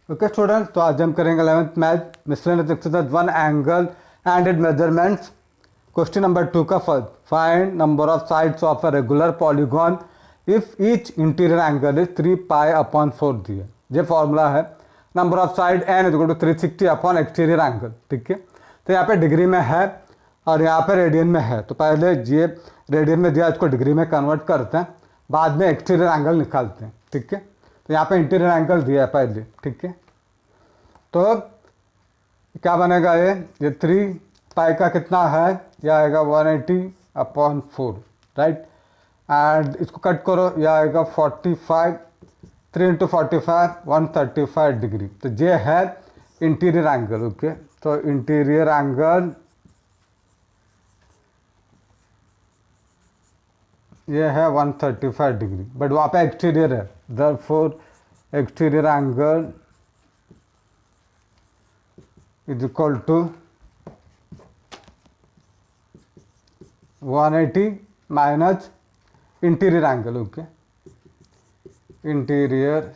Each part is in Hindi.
ओके स्टूडेंट, तो आज हम करेंगे 11th math miscellaneous exercise 1 angle and it measurements. Question number 2 का find number of sides of a regular polygon if each interior angle is 3 pi upon 4 दिया। ये फॉर्मूला है number of side n is equal to 360 upon exterior angle. ठीक है, तो यहाँ पे डिग्री में है और यहाँ पे रेडियन में है। तो पहले ये रेडियन में दिया, इसको डिग्री में कन्वर्ट करते हैं, बाद में एक्सटीरियर एंगल निकालते हैं। ठीक है, तो यहाँ पे इंटीरियर एंगल दिया है पहले। ठीक है, तो क्या बनेगा ये 3 पाई का कितना है, यह आएगा 180 अपॉन 4, राइट। एंड इसको कट करो, यह आएगा 45, 3 इंटू 45 135 डिग्री। तो ये है इंटीरियर एंगल। ओके, तो इंटीरियर एंगल ये है 135 डिग्री, बट वहाँ पे एक्सटीरियर है, therefore exterior angle is equal to 180 minus interior angle. Okay, interior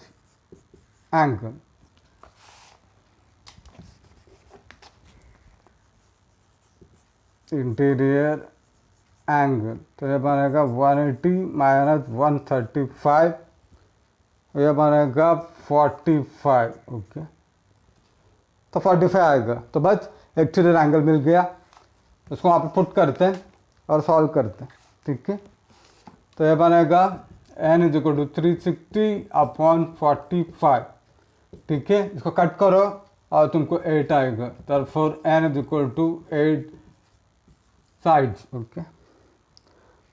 angle तो ये बनेगा 180 माइनस 135, ये बनेगा 45। ओके, तो 45 आएगा। तो बस एक्सटीरियर एंगल मिल गया, उसको वहाँ पे पुट करते हैं और सॉल्व करते हैं। ठीक है, तो ये बनेगा n is equal to 360 upon 45। ठीक है, इसको कट करो और तुमको 8 आएगा, therefore n is equal to 8 sides. Okay,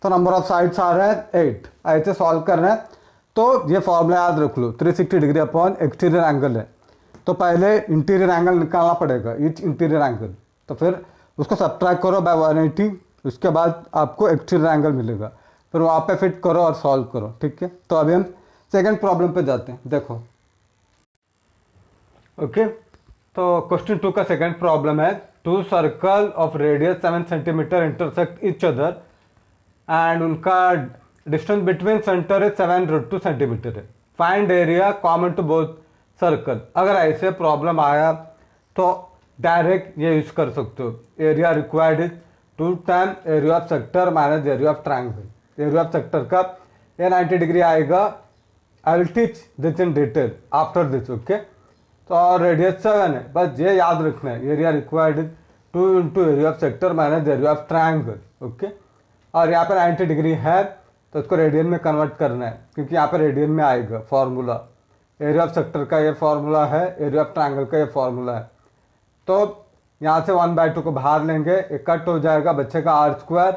तो नंबर ऑफ साइड्स आ रहा है 8। ऐसे सॉल्व करना है, तो ये फॉर्मूला याद रख लो, 360 डिग्री अपॉन एक्सटीरियर एंगल है। तो पहले इंटीरियर एंगल निकालना पड़ेगा, ईच इंटीरियर एंगल, तो फिर उसको सब्ट्रैक्ट करो बाय 180, उसके बाद आपको एक्सटीरियर एंगल मिलेगा, फिर वहाँ पे फिट करो और सॉल्व करो। ठीक है, तो अभी हम सेकंड प्रॉब्लम पे जाते हैं। देखो, ओके, तो क्वेश्चन 2 का सेकंड प्रॉब्लम है, 2 circle of radius 7 centimetre intersect each other एंड उनका डिस्टेंस बिटवीन सेंटर है 7√2 सेंटीमीटर है। Find area common to both circle. अगर ऐसे प्रॉब्लम आया तो डायरेक्ट ये यूज कर सकते हो, area required is 2 time area of sector minus area of triangle. Area of sector का ये 90 डिग्री आएगा। I will teach this in detail after this. Okay, तो और रेडियस 7 है, बस ये याद रखना है, area required is 2 into area of sector minus area of triangle. Okay, और यहाँ पर 90 डिग्री है तो इसको रेडियन में कन्वर्ट करना है, क्योंकि यहाँ पर रेडियन में आएगा फॉर्मूला। एरिया ऑफ सेक्टर का ये फॉर्मूला है, एरिया ऑफ ट्रायंगल का ये फॉर्मूला है। तो यहाँ से 1/2 को बाहर लेंगे, एक कट हो जाएगा, बच्चे का r²,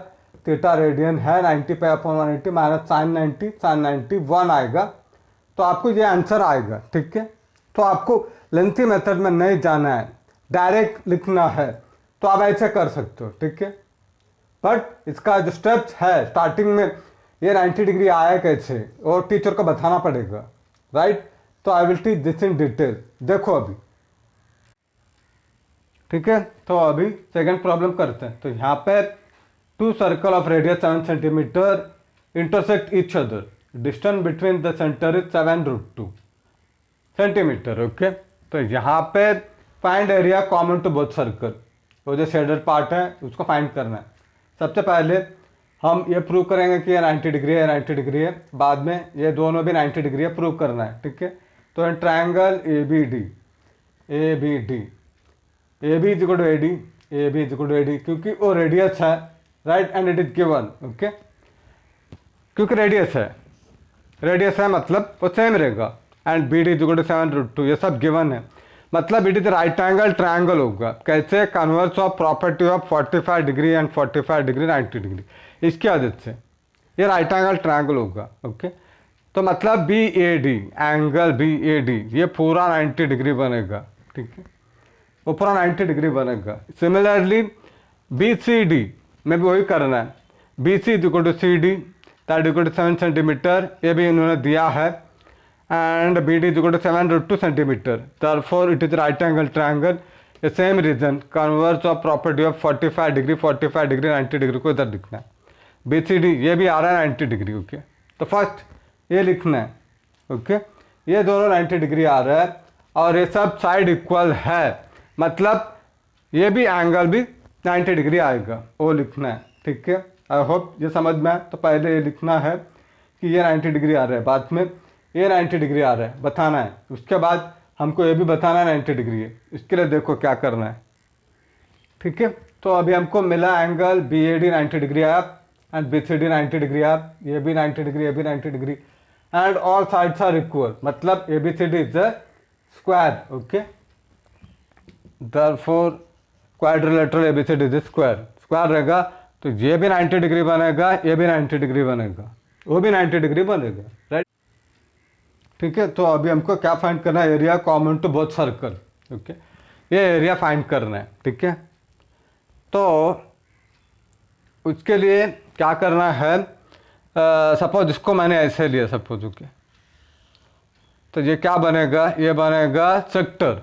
थीटा रेडियन है 90 पाई अपॉन 180 माइनस sin 90 1 आएगा। तो आपको ये आंसर आएगा। ठीक है, तो आपको लेंथी मेथड में नहीं जाना है, डायरेक्ट लिखना है, तो आप ऐसे कर सकते हो। ठीक है, बट इसका जो स्टेप्स है स्टार्टिंग में, ये 90 डिग्री आया कैसे और टीचर को बताना पड़ेगा, राइट। तो I will teach this in detail. देखो अभी, ठीक है, तो अभी सेकंड प्रॉब्लम करते हैं। तो यहाँ पे 2 circle of radius 7 centimetre intersect each other, distance between the centre is 7√2 centimetre. Okay, तो यहाँ पे find area common to both circle, वो जो शेडेड पार्ट है उसको फाइंड करना है। सबसे पहले हम ये प्रूव करेंगे कि ये 90 डिग्री है, 90 डिग्री है, बाद में ये दोनों भी 90 डिग्री है प्रूव करना है। ठीक है, तो in triangle AB is equal to AD, क्योंकि वो रेडियस है, right, and it is given. Okay, क्योंकि रेडियस है मतलब वो सेम रहेगा, and BD is equal to 7√2, ये सब गिवन है, मतलब it is right angle triangle होगा। कैसे? Converse of property of 45 degree and 45 degree 90 degree, इसकी आदत से ये राइट एंगल ट्रायंगल होगा। ओके, तो मतलब BAD, एंगल BAD ये पूरा 90 डिग्री बनेगा। ठीक है, वो पूरा 90 डिग्री बनेगा। सिमिलरली BCD में भी वही करना है, BC is equal to CD that equal to 7 centimetre, ये भी इन्होंने दिया है, and BD is equal to 7√2 centimeter. Therefore, it is right angle triangle. The same reason, converse of property of 45 degree 90 degree को इधर लिखना है। BCD ये भी आ रहा है 90 डिग्री। ओके, तो फर्स्ट ये लिखना है। ओके, ये दोनों 90 डिग्री आ रहा है, और ये सब साइड इक्वल है, मतलब ये भी एंगल भी 90 डिग्री आएगा, वो लिखना है। ठीक है, आई होप ये समझ में आए। तो पहले ये लिखना है कि ये 90 डिग्री आ रहा है, बाद में ये 90 डिग्री आ रहा है, बताना है। उसके बाद हमको ये भी बताना है 90 डिग्री है। इसके लिए देखो क्या करना है। ठीक है, तो अभी हमको मिला angle B A D 90 degree आया and B C D 90 degree आया, ये भी 90 डिग्री, ये भी 90 degree and all sides are equal, मतलब A B C D is a square. Okay, therefore quadrilateral ABCD is square. Square रहेगा तो ये भी 90 डिग्री बनेगा, ये भी 90 डिग्री बनेगा, वो भी 90 डिग्री बनेगा, राइट। ठीक है, तो अभी हमको क्या फाइंड करना है, area common to both circle. Okay, ये एरिया फाइंड करना है। ठीक है, तो उसके लिए क्या करना है, सपोज इसको मैंने ऐसे लिया सपोज। ओके, तो ये क्या बनेगा, ये बनेगा सेक्टर,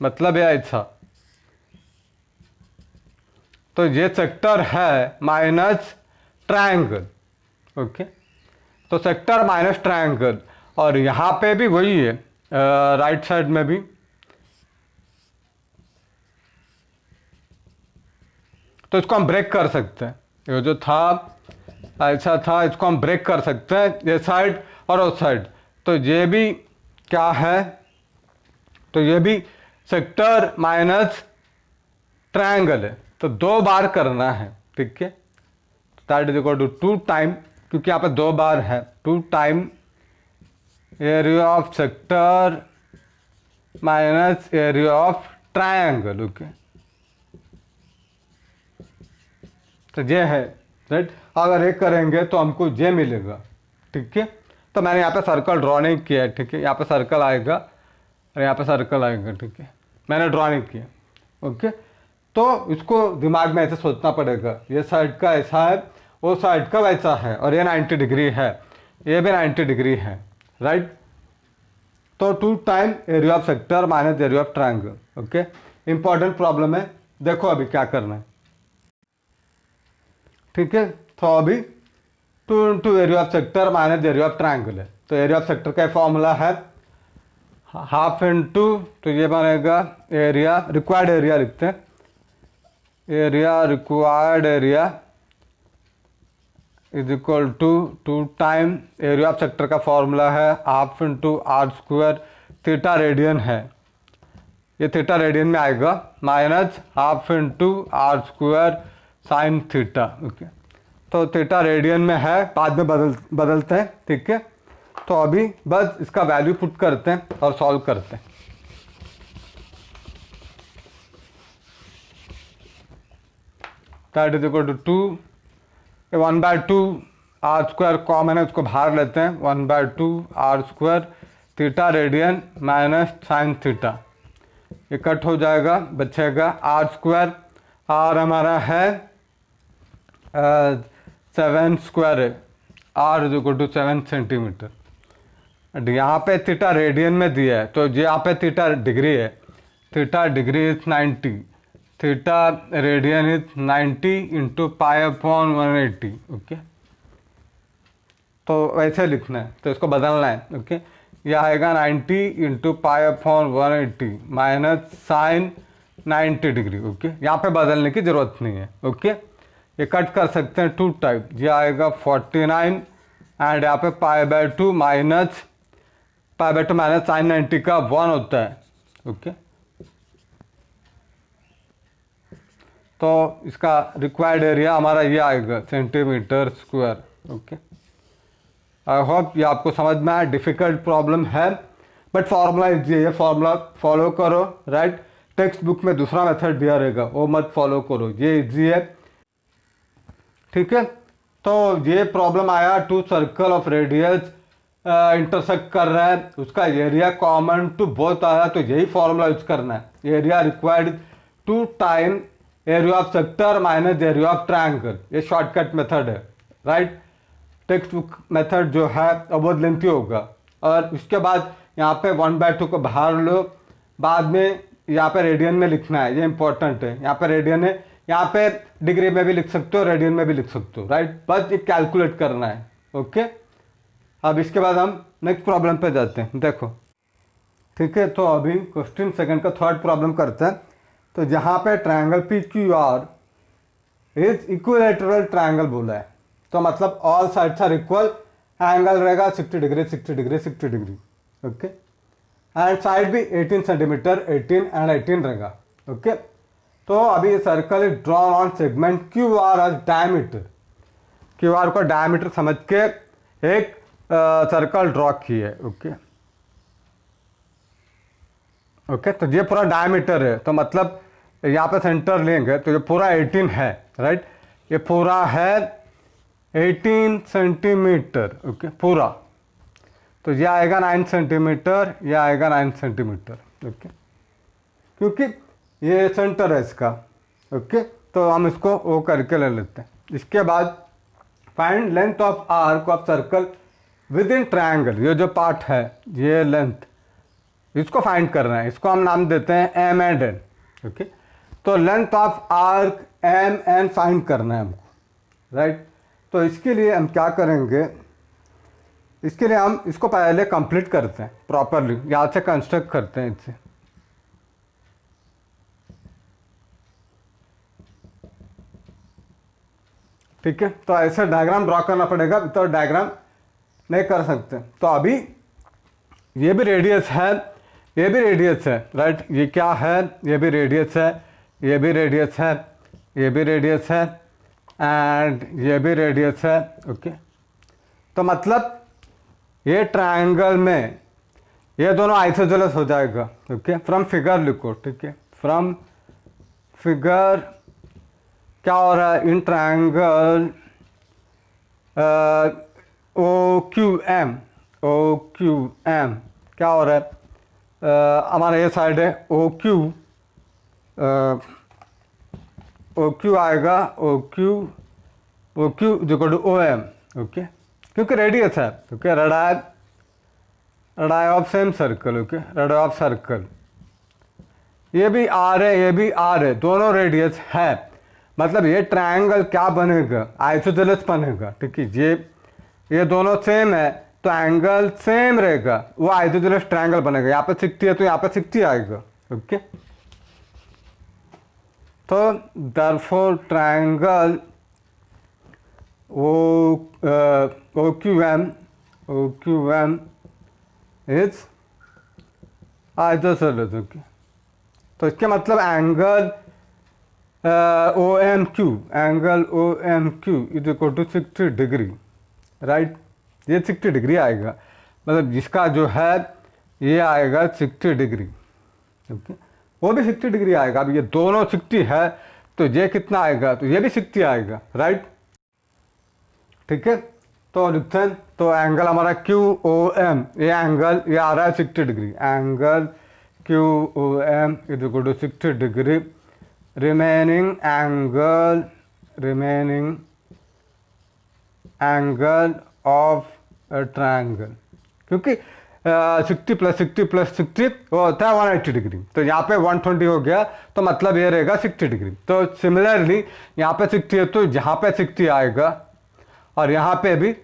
मतलब ये ऐसा। तो ये सेक्टर है माइनस ट्रायंगल। ओके, तो सेक्टर माइनस ट्रायंगल, और यहाँ पे भी वही है, राइट साइड में भी। तो इसको हम ब्रेक कर सकते हैं, ये जो था ऐसा था, इसको हम ब्रेक कर सकते हैं, ये साइड और उस साइड। तो ये भी क्या है, तो ये भी सेक्टर माइनस ट्रायंगल है, तो 2 बार करना है। ठीक है, that is equal to 2 time, क्योंकि यहाँ पे 2 बार है, 2 time area of sector minus area of triangle. Okay, तो ये है, राइट। अगर एक करेंगे तो हमको ये मिलेगा। ठीक है, तो मैंने यहाँ पे सर्कल ड्रॉ नहीं किया है। ठीक है, यहाँ पे सर्कल आएगा और यहाँ पे सर्कल आएगा। ठीक है, मैंने ड्रॉ नहीं किया। ओके, तो इसको दिमाग में ऐसे सोचना पड़ेगा, ये साइड का ऐसा है, वो साइड का वैसा है, और ये 90 डिग्री है, ये भी 90 डिग्री है, राइट। तो 2 time area of sector minus area of triangle. Okay, important problem है, देखो अभी क्या करना है। ठीक है, तो अभी 2 into area of sector minus area of triangle है, तो एरिया ऑफ सेक्टर का फॉर्मूला है हाफ इंटू, तो ये बनेगा एरिया, रिक्वायर्ड एरिया लिखते हैं, area required area is equal to 2 time area of sector का फॉर्मूला है half into R square, theta radian है, ये थीटा रेडियन में आएगा, minus half into R square sine theta. Okay, तो थीटा रेडियन में है, बाद में बदलते हैं। ठीक है, तो अभी बस इसका वैल्यू पुट करते हैं और सॉल्व करते हैं। That is equal to 1/2 R square common है, उसको बाहर लेते हैं, 1/2 R square theta radian minus sine theta, ये कट हो जाएगा, बचेगा आर स्क्वायर, आर हमारा है 7 स्क्वायर है, R is equal to 7 centimetre. यहाँ पे थीटा रेडियन में दिया है, तो यहाँ पे थीटा डिग्री है, theta degree is 90, theta radian is 90 into pi upon 180। Okay, तो वैसे लिखना है, तो इसको बदलना है। ओके, यह आएगा 90 into pi upon 180 minus sine 90 degree. Okay, यहाँ पे बदलने की जरूरत नहीं है। ओके, ये कट कर सकते हैं 2 टाइप, ये आएगा 49 एंड यहाँ पे π/2 माइनस π/2 माइनस साइन 90 का 1 होता है। ओके, तो इसका रिक्वायर्ड एरिया हमारा ये आएगा centimetre square. Okay, I hope ये आपको समझ में आया। डिफिकल्ट प्रॉब्लम है बट फॉर्मूला इजी है, फॉर्मूला फॉलो करो, राइट। टेक्स्ट बुक में दूसरा मेथड दिया रहेगा, वो मत फॉलो करो, ये इजी है। ठीक है, तो ये प्रॉब्लम आया, 2 सर्कल ऑफ रेडियस इंटरसेक्ट कर रहा है, उसका एरिया कॉमन टू बोथ आया, तो यही फॉर्मूला यूज करना है। Area required 2 time area of sector minus area of triangle, ये शॉर्टकट मेथड है, राइट। टेक्स्ट बुक मेथड जो है अब बहुत लेंथी होगा, और उसके बाद यहाँ पे 1/2 को बाहर लो, बाद में यहाँ पे रेडियन में लिखना है, ये इंपॉर्टेंट है। यहाँ पे रेडियन है, यहाँ पे डिग्री में भी लिख सकते हो, रेडियन में भी लिख सकते हो, राइट। बस ये कैलकुलेट करना है। ओके, अब इसके बाद हम नेक्स्ट प्रॉब्लम पे जाते हैं। देखो ठीक है, तो अभी क्वेश्चन सेकंड का थर्ड प्रॉब्लम करते हैं। तो जहाँ पे triangle P Q R is equilateral triangle बोला है, तो मतलब all sides are equal, angle रहेगा 60 degree 60 degree 60 degree, okay, and side भी 18 सेंटीमीटर 18 एंड 18 रहेगा, ओके। तो अभी circle is drawn on segment Q R as diameter, Q R को डायमीटर समझ के एक सर्कल ड्रॉ किए, ओके ओके। तो ये पूरा डायमीटर है, तो मतलब यहाँ पे सेंटर लेंगे तो ये पूरा 18 है, राइट, ये पूरा है 18 सेंटीमीटर, ओके पूरा। तो ये आएगा 9 सेंटीमीटर, ये आएगा 9 सेंटीमीटर, ओके, क्योंकि ये सेंटर है इसका, ओके। तो हम इसको ओ करके ले लेते हैं। इसके बाद find length of arc of circle with in triangle, ये जो पार्ट है ये लेंथ, इसको फाइंड करना है, इसको हम नाम देते हैं एम एंड एन, ओके। तो length of arc M N find करना है हमको, राइट। तो इसके लिए हम क्या करेंगे, इसके लिए हम इसको पहले कंप्लीट करते हैं प्रॉपरली, यहाँ से कंस्ट्रक्ट करते हैं इससे, ठीक है। तो ऐसे डायग्राम ड्रॉ करना पड़ेगा, तो डायग्राम नहीं कर सकते। तो अभी ये भी रेडियस है, ये भी रेडियस है, राइट, ये क्या है, ये भी रेडियस है, ये भी रेडियस है, ये भी रेडियस है, एंड ये भी रेडियस है, ओके। तो मतलब ये ट्रायंगल में ये दोनों आइसोसेलेस हो जाएगा, ओके। फ्रॉम फिगर लिखो, ठीक है, फ्रॉम फिगर क्या हो रहा है in triangle O Q M, O Q M क्या हो रहा है, हमारा ये साइड है ओ क्यू आएगा, ओ क्यू जो ओ एम, ओके, क्योंकि रेडियस है, okay, radii of same circle, okay, radii of circle. ये भी आर है, ये भी आर है, दोनों रेडियस है, मतलब ये ट्रायंगल क्या बनेगा, आइसोसेलेस बनेगा, ठीक है। ये दोनों सेम है तो एंगल सेम रहेगा, वो आइसोसेलेस ट्रायंगल बनेगा। यहाँ पे 60 है तो यहाँ पे 60 आएगा, ओके। तो therefore triangle O Q M is isosceles, okay. तो इसके मतलब angle O M Q, angle O M Q is equal to 60 degree, right. ये 60 डिग्री आएगा, मतलब जिसका जो है ये आएगा 60 डिग्री, ओके, वो भी 60 डिग्री आएगा। अब ये दोनों 60 है तो ये कितना आएगा, तो ये भी 60 आएगा, राइट, ठीक है। तो लिखते हैं, तो एंगल हमारा क्यू ओ एम, ये एंगल ये आ रहा है 60 degree, angle Q O M is equal to 60 degree, remaining angle of a triangle, क्योंकि 60 + 60 + 60 वो होता है 180 डिग्री, तो यहाँ पे 120 हो गया, तो मतलब ये रहेगा 60 डिग्री। तो सिमिलरली यहाँ पे 60 है तो यहाँ पे 60 आएगा और यहाँ पे भी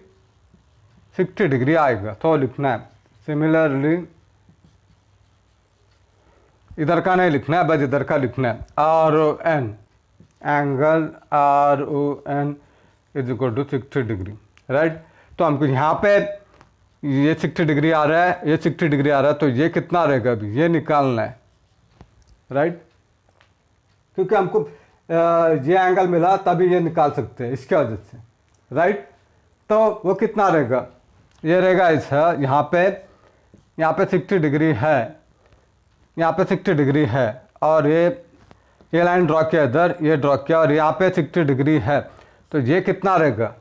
60 डिग्री आएगा, तो लिखना है सिमिलरली, इधर का नहीं लिखना है, बस इधर का लिखना है, R O N, angle R O N is equal to 60 degree, right. तो हमको यहाँ पे ये 60 डिग्री आ रहा है, ये 60 डिग्री आ रहा है, तो ये कितना रहेगा अभी ये निकालना है, राइट, क्योंकि हमको ये एंगल मिला तभी ये निकाल सकते हैं इसके वजह से, राइट। तो वो कितना रहेगा, ये रहेगा ऐसा, यहाँ पे 60 डिग्री है, यहाँ पे 60 डिग्री है, और ये लाइन ड्रॉ किया इधर, ये ड्रॉ किया, और यहाँ पे 60 डिग्री है, तो ये कितना रहेगा,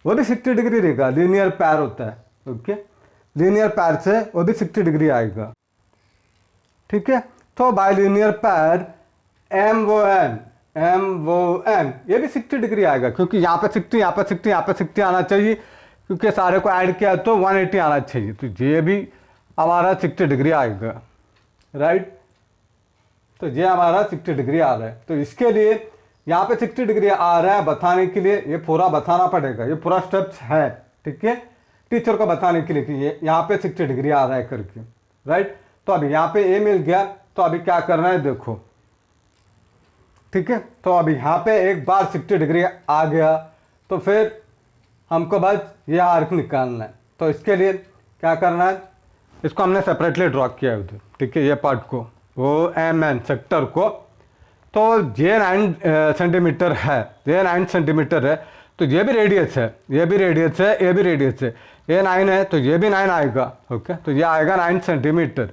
वो भी 60 डिग्री रहेगा, लीनियर पैर होता है, ओके, लीनियर पैर से वो भी 60 डिग्री आएगा, ठीक है। तो बाय लीनियर पैर एम वो एन ये भी 60 डिग्री आएगा, क्योंकि यहाँ पे 60 यहाँ पे 60 यहाँ पे 60 आना चाहिए, क्योंकि सारे को ऐड किया तो 180 आना चाहिए, तो ये भी हमारा 60 डिग्री आएगा, राइट। तो ये हमारा 60 डिग्री आ रहा है, तो इसके लिए यहाँ पे 60 डिग्री आ रहा है बताने के लिए ये पूरा बताना पड़ेगा, ये पूरा स्टेप्स है, ठीक है, टीचर को बताने के लिए कि ये यहाँ पे 60 डिग्री आ रहा है करके, राइट। तो अभी यहाँ पे ए मिल गया, तो अभी क्या करना है देखो, ठीक है। तो अभी यहाँ पे एक बार 60 डिग्री आ गया, तो फिर हमको बस ये आर्क निकालना है। तो इसके लिए क्या करना है, इसको हमने सेपरेटली ड्रॉ किया है उधर, ठीक है, ये पार्ट को, वो एम एन सेक्टर को। तो ये 9 सेंटीमीटर है, ये 9 सेंटीमीटर है, तो ये भी रेडियस है, ये भी रेडियस है, ये भी रेडियस है, ये 9 है तो ये भी 9 आएगा, ओके। तो ये आएगा 9 सेंटीमीटर,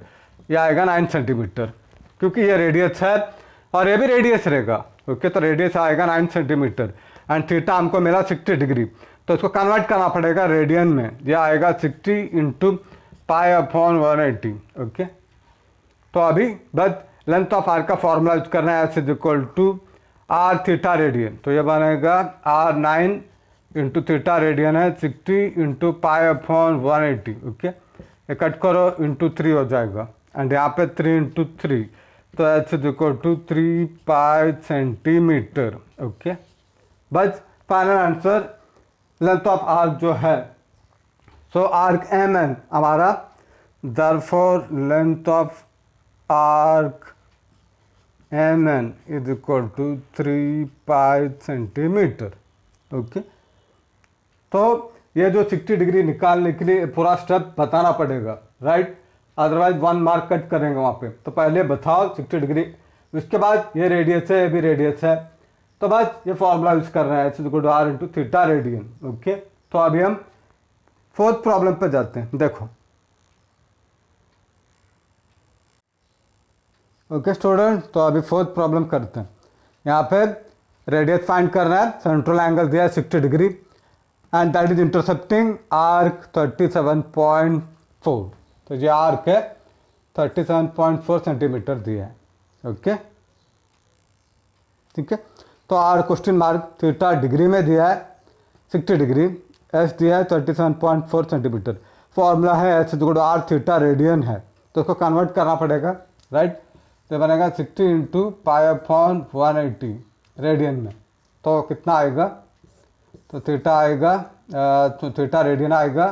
ये आएगा 9 सेंटीमीटर, क्योंकि ये रेडियस है और ये भी रेडियस रहेगा, ओके। तो रेडियस आएगा 9 सेंटीमीटर एंड थीटा हमको मिला 60 डिग्री। तो इसको कन्वर्ट करना पड़ेगा रेडियन में, ये आएगा 60 इंटू π/180, ओके। तो अभी बस लेंथ ऑफ आर्क का फॉर्मूला यूज करना है, S is equal to are theta radian. तो ये बनेगा R9 इंटू थीटा रेडियन है 60 इंटू π/180, ओके। ये कट करो इंटू 3 हो जाएगा एंड यहाँ पे 3 इंटू 3, तो S is equal to 3 pi centimetre, okay. बस final answer length of arc जो है, सो आर्क एम एन हमारा, therefore length of arc M N is equal to 3 pi centimetre, okay. तो ये जो 60 डिग्री निकालने के लिए पूरा स्टेप बताना पड़ेगा, राइट, अदरवाइज 1 मार्क कट करेंगे वहाँ पे। तो पहले बताओ 60 डिग्री, उसके बाद ये रेडियस है, ये भी रेडियस है, तो बस ये फॉर्मूला यूज कर रहे हैं, R into theta radian, okay. तो अभी हम 4th प्रॉब्लम पे जाते हैं, देखो, ओके स्टूडेंट। तो अभी 4th प्रॉब्लम करते हैं। यहाँ पे रेडियस फाइंड करना है, सेंट्रल एंगल दिया है 60 degree and that is intercepting arc 37.4। तो ये आर्क है 37.4 सेंटीमीटर दिया है, ओके, ठीक है। तो R question mark theta degree में दिया है 60 डिग्री, एस दिया है 37.4 सेंटीमीटर, फॉर्मूला है S equal to are theta radian है, तो इसको कन्वर्ट करना पड़ेगा, राइट। तो बनेगा 60 इंटू π/180 रेडियन में, तो कितना आएगा, तो थीटा आएगा, तो थीटा रेडियन आएगा,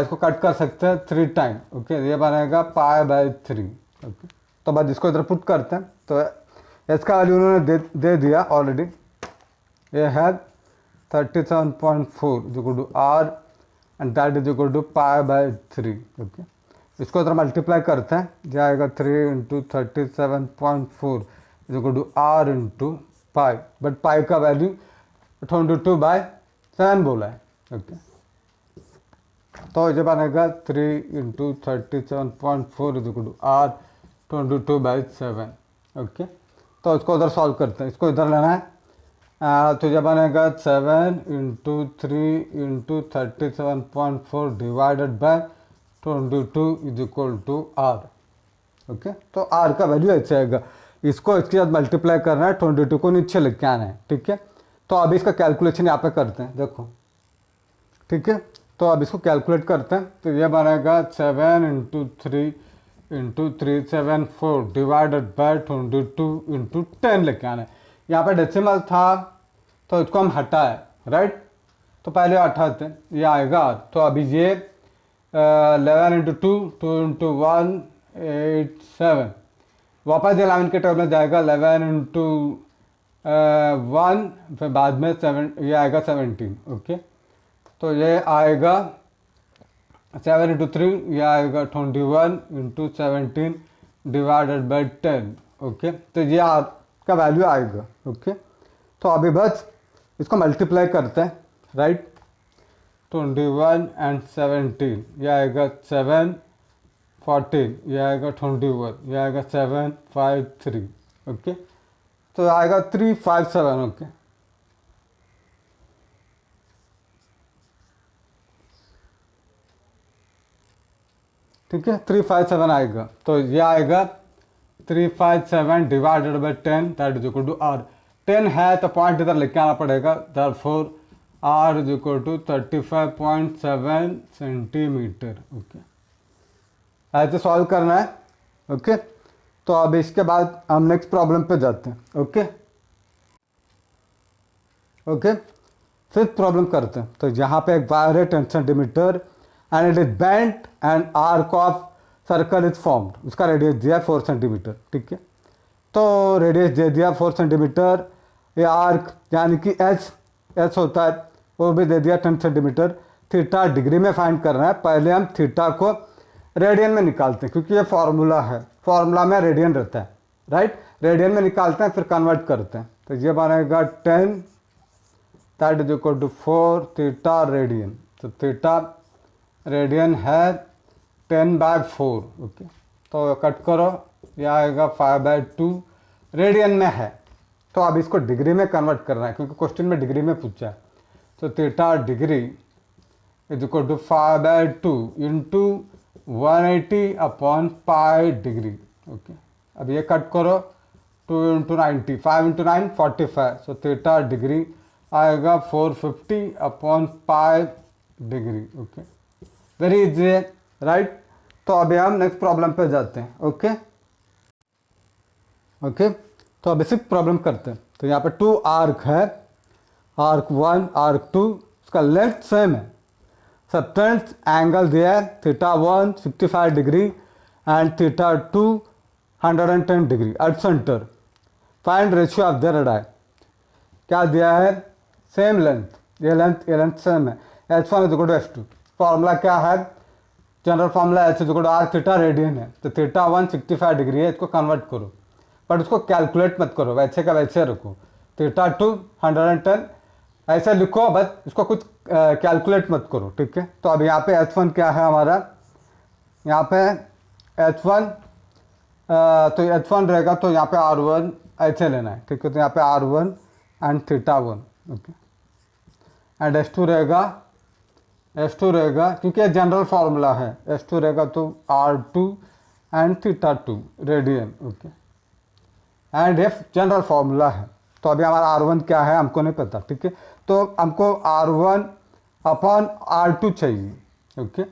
इसको कट कर सकते हैं 3 टाइम, ओके। ये बनेगा π/3, ओके। तो बस इसको इधर पुट करते हैं, तो इसका वैल्यू उन्होंने दे दिया ऑलरेडी, ये है 37.4 is equal to R and that is equal to π/3, okay. इसको इधर मल्टीप्लाई करते हैं, जाएगा 3 into 37.4 is equal to R into pi, but pi का वैल्यू 22/7 बोला है, ओके। तो ये बनेगा 3 into 37.4 is equal to R 22/7, okay. तो इसको उधर सॉल्व करते हैं, इसको इधर लेना है, तो ये बनेगा 7 into 3 into 37.4 divided by 22 is equal to R, okay. तो आर का वैल्यू ऐसे आएगा, इसको इसके साथ मल्टीप्लाई करना है, 22 को नीचे लेके आना है, ठीक है। तो अभी इसका कैलकुलेशन यहाँ पे करते हैं, देखो, ठीक है। तो अब इसको कैलकुलेट करते हैं, तो ये बनेगा 7 into 3 into 374 divided by 22 into 10 लेके आना है। यहाँ पे डेसिमल था तो इसको हम हटाए, राइट, तो पहले हटाते हैं, ये आएगा। तो अभी ये 11 इंटू 2 इंटू 1 8 7, वापस 11 के टर्म में जाएगा, 11 इंटू 1, फिर बाद में 7, ये आएगा 17, ओके। तो ये आएगा 7 इंटू 3, ये आएगा 21 इंटू 17 डिवाइडेड बाई 10, ओके। तो ये आपका वैल्यू आएगा, ओके। तो अभी बस इसको मल्टीप्लाई करते हैं, राइट, 21 एंड 17, ये आएगा 7 14, ये आएगा 21, ये आएगा 7 5 3, ओके। तो आएगा 357, ओके। ठीक है, 357 आएगा। तो ये आएगा 357 divided by 10 that is equal to R. 10 है तो पॉइंट इधर लेके आना पड़ेगा, therefore R is equal to 35.7 centimetre, okay. ऐसे सॉल्व करना है, ओके। तो अब इसके बाद हम नेक्स्ट प्रॉब्लम पे जाते हैं, ओके ओके। 5th प्रॉब्लम करते हैं। तो यहाँ पे एक वायर है 10 centimetre and it is bent an arc of circle is formed, उसका रेडियस दिया 4 सेंटीमीटर, ठीक है। तो रेडियस दे दिया 4 सेंटीमीटर, ये आर्क यानी कि एच होता है वो भी दे दिया 10 सेंटीमीटर। थीटा डिग्री में फाइंड करना है, पहले हम थीटा को रेडियन में निकालते हैं क्योंकि ये फार्मूला है, फार्मूला में रेडियन रहता है, राइट। रेडियन में निकालते हैं फिर कन्वर्ट करते हैं, तो ये बनेगा 10 that is equal to 4 theta radian. तो थीटा रेडियन है 10/4, ओके। तो कट करो, यह आएगा 5/2 रेडियन में है। तो अब इसको डिग्री में कन्वर्ट करना है क्योंकि क्वेश्चन में डिग्री में पूछा है। तो theta degree is equal to 5/2 into 180/पाई डिग्री, ओके। अब ये कट करो, 2 into 90, 5 into 9 45। So theta degree आएगा 450/पाई डिग्री, ओके। वेरी इजी है, राइट। तो अभी हम नेक्स्ट प्रॉब्लम पे जाते हैं, ओके ओके। तो अब बेसिक प्रॉब्लम करते हैं। तो यहाँ पे 2 आर्क है, आर्क 1 आर्क 2, उसका लेंथ सेम है। सबटेंस एंगल दिया है theta 1 65 degree and theta 2 110 degree at centre. Find ratio of their radii. क्या दिया है, सेम लेंथ, ये लेंथ सेम है। H1 is equal to H2। Formula क्या है, general formula H is equal to are theta radian है। तो थीटा 1 65 डिग्री है, इसको कन्वर्ट करो, बट उसको कैलकुलेट मत करो, वैसे का वैसे रखो। थीटा 2 110 ऐसे लिखो, बस इसको कुछ कैलकुलेट मत करो, ठीक है। तो अब यहाँ पे H1 क्या है हमारा, यहाँ पे H1 तो H1 रहेगा, तो यहाँ पे R1 ऐसे लेना है, ठीक है। तो यहाँ पे R1 and theta 1, okay. And H2 रहेगा क्योंकि ये जनरल फार्मूला है, H2 रहेगा तो R2 and theta 2 radian, okay. And F general formula है। तो अभी हमारा R1 क्या है हमको नहीं पता, ठीक है। तो हमको R1/R2 चाहिए, ओके।